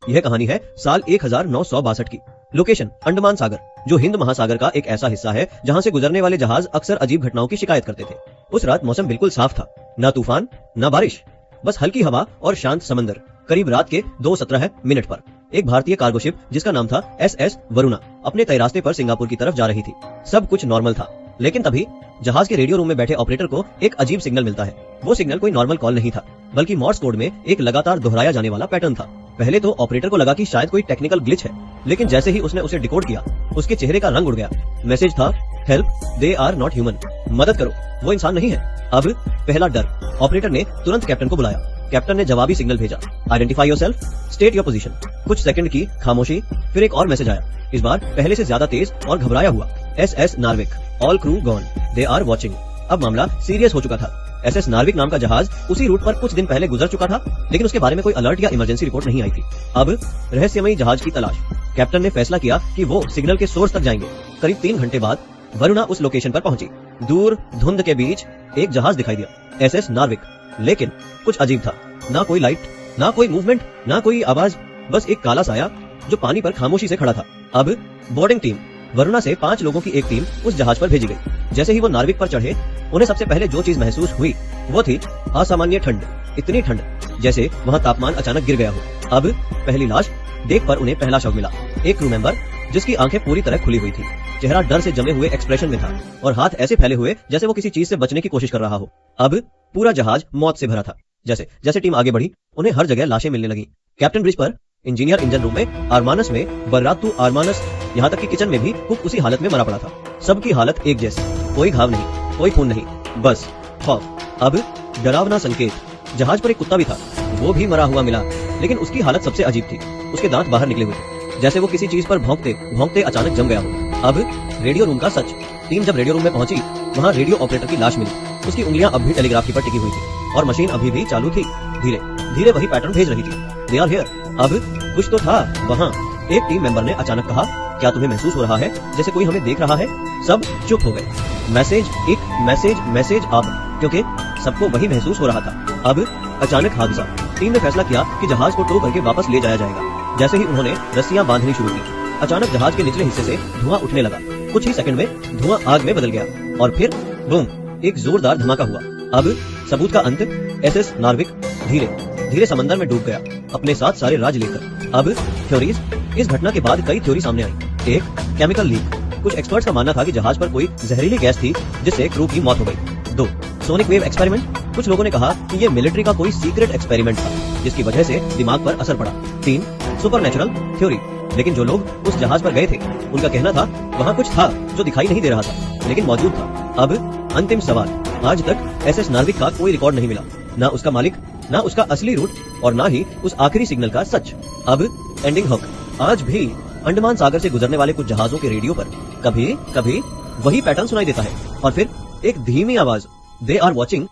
यह कहानी है साल 1962 की। लोकेशन अंडमान सागर, जो हिंद महासागर का एक ऐसा हिस्सा है जहां से गुजरने वाले जहाज अक्सर अजीब घटनाओं की शिकायत करते थे। उस रात मौसम बिल्कुल साफ था, ना तूफान ना बारिश, बस हल्की हवा और शांत समंदर। करीब रात के 2:17 पर एक भारतीय कार्गो शिप जिसका नाम था SS वरुणा अपने तय रास्ते पर सिंगापुर की तरफ जा रही थी। सब कुछ नॉर्मल था, लेकिन तभी जहाज के रेडियो रूम में बैठे ऑपरेटर को एक अजीब सिग्नल मिलता है। वो सिग्नल कोई नॉर्मल कॉल नहीं था, बल्कि मॉर्स कोड में एक लगातार दोहराया जाने वाला पैटर्न था। पहले तो ऑपरेटर को लगा कि शायद कोई टेक्निकल ग्लिच है, लेकिन जैसे ही उसने उसे डिकोड किया, उसके चेहरे का रंग उड़ गया। मैसेज था, help, they are not human, मदद करो, वो इंसान नहीं है। अब पहला डर। ऑपरेटर ने तुरंत कैप्टन को बुलाया। कैप्टन ने जवाबी सिग्नल भेजा, identify yourself, state your position. कुछ सेकंड की खामोशी, फिर एक और मैसेज आया, इस बार पहले से ज्यादा तेज और घबराया हुआ। SS Narvik, all crew gone, they are watching. अब मामला सीरियस हो चुका था। SS नार्विक नाम का जहाज उसी रूट पर कुछ दिन पहले गुजर चुका था, लेकिन उसके बारे में कोई अलर्ट या इमरजेंसी रिपोर्ट नहीं आई थी। अब रहस्यमयी जहाज की तलाश। कैप्टन ने फैसला किया कि वो सिग्नल के सोर्स तक जाएंगे। करीब 3 घंटे बाद वरुणा उस लोकेशन पर पहुंची। दूर धुंध के बीच एक जहाज दिखाई दिया, SS नार्विक, लेकिन कुछ अजीब था। ना कोई लाइट, ना कोई मूवमेंट, ना कोई आवाज, बस एक काला साया जो पानी पर खामोशी से खड़ा था। अब बोर्डिंग टीम। वरुणा से 5 लोगों की एक टीम उस जहाज पर भेजी गई। जैसे ही वो नार्विक पर चढ़े, उन्हें सबसे पहले जो चीज महसूस हुई वो थी असामान्य ठंड। इतनी ठंड जैसे वहाँ तापमान अचानक गिर गया हो। अब पहली लाश देख पर उन्हें पहला शव मिला, एक क्रू मेंबर जिसकी आंखें पूरी तरह खुली हुई थी। चेहरा डर से जमे हुए एक्सप्रेशन में था और हाथ ऐसे फैले हुए जैसे वो किसी चीज से बचने की कोशिश कर रहा हो। अब पूरा जहाज मौत से भरा था। जैसे जैसे टीम आगे बढ़ी, उन्हें हर जगह लाशें मिलने लगी। कैप्टन ब्रिज पर, इंजीनियर इंजन रूम में, आरमानस में, बर्रातू आरमानस, यहाँ तक कि किचन में भी कुक उसी हालत में मरा पड़ा था। सबकी हालत एक जैसी, कोई घाव नहीं, कोई खून नहीं, बस खौफ। अब डरावना संकेत। जहाज पर एक कुत्ता भी था, वो भी मरा हुआ मिला, लेकिन उसकी हालत सबसे अजीब थी। उसके दांत बाहर निकले हुए थे, जैसे वो किसी चीज पर भौंकते भौंकते अचानक जम गया हो। अब रेडियो रूम का सच। टीम जब रेडियो रूम में पहुंची, वहाँ रेडियो ऑपरेटर की लाश मिली। उसकी उंगलियां अब भी टेलीग्राफ पर टिकी हुई थी और मशीन अभी भी चालू थी। धीरे धीरे वही पैटर्न भेज रही थी, दे आर हियर। अब कुछ तो था वहाँ। एक टीम मेंबर ने अचानक कहा, क्या तुम्हें महसूस हो रहा है जैसे कोई हमें देख रहा है? सब चुप हो गए। मैसेज एक, मैसेज मैसेज अब, क्योंकि सबको वही महसूस हो रहा था। अब अचानक हादसा। टीम ने फैसला किया कि जहाज को टो करके वापस ले जाया जाएगा। जैसे ही उन्होंने रस्सियां बांधनी शुरू की, अचानक जहाज के निचले हिस्से से धुआं उठने लगा। कुछ ही सेकंड में धुआं आग में बदल गया और फिर बूम, एक जोरदार धमाका हुआ। अब सबूत का अंत। SS नार्विक धीरे धीरे समंदर में डूब गया, अपने साथ सारे राज लेकर। अब थ्योरीज। इस घटना के बाद कई थ्योरी सामने आई। एक, केमिकल लीक। कुछ एक्सपर्ट्स का मानना था कि जहाज पर कोई जहरीली गैस थी जिससे क्रू की मौत हो गई। 2, सोनिक वेव एक्सपेरिमेंट। कुछ लोगों ने कहा कि ये मिलिट्री का कोई सीक्रेट एक्सपेरिमेंट था जिसकी वजह से दिमाग पर असर पड़ा। 3, सुपरनेचुरल थ्योरी। लेकिन जो लोग उस जहाज पर गए थे, उनका कहना था वहाँ कुछ था जो दिखाई नहीं दे रहा था, लेकिन मौजूद था। अब अंतिम सवाल। आज तक SS नार्विक का कोई रिकॉर्ड नहीं मिला, ना उसका मालिक, ना उसका असली रूट, और ना ही उस आखिरी सिग्नल का सच। अब एंडिंग हक। आज भी अंडमान सागर से गुजरने वाले कुछ जहाजों के रेडियो पर कभी कभी वही पैटर्न सुनाई देता है, और फिर एक धीमी आवाज, दे आर वॉचिंग,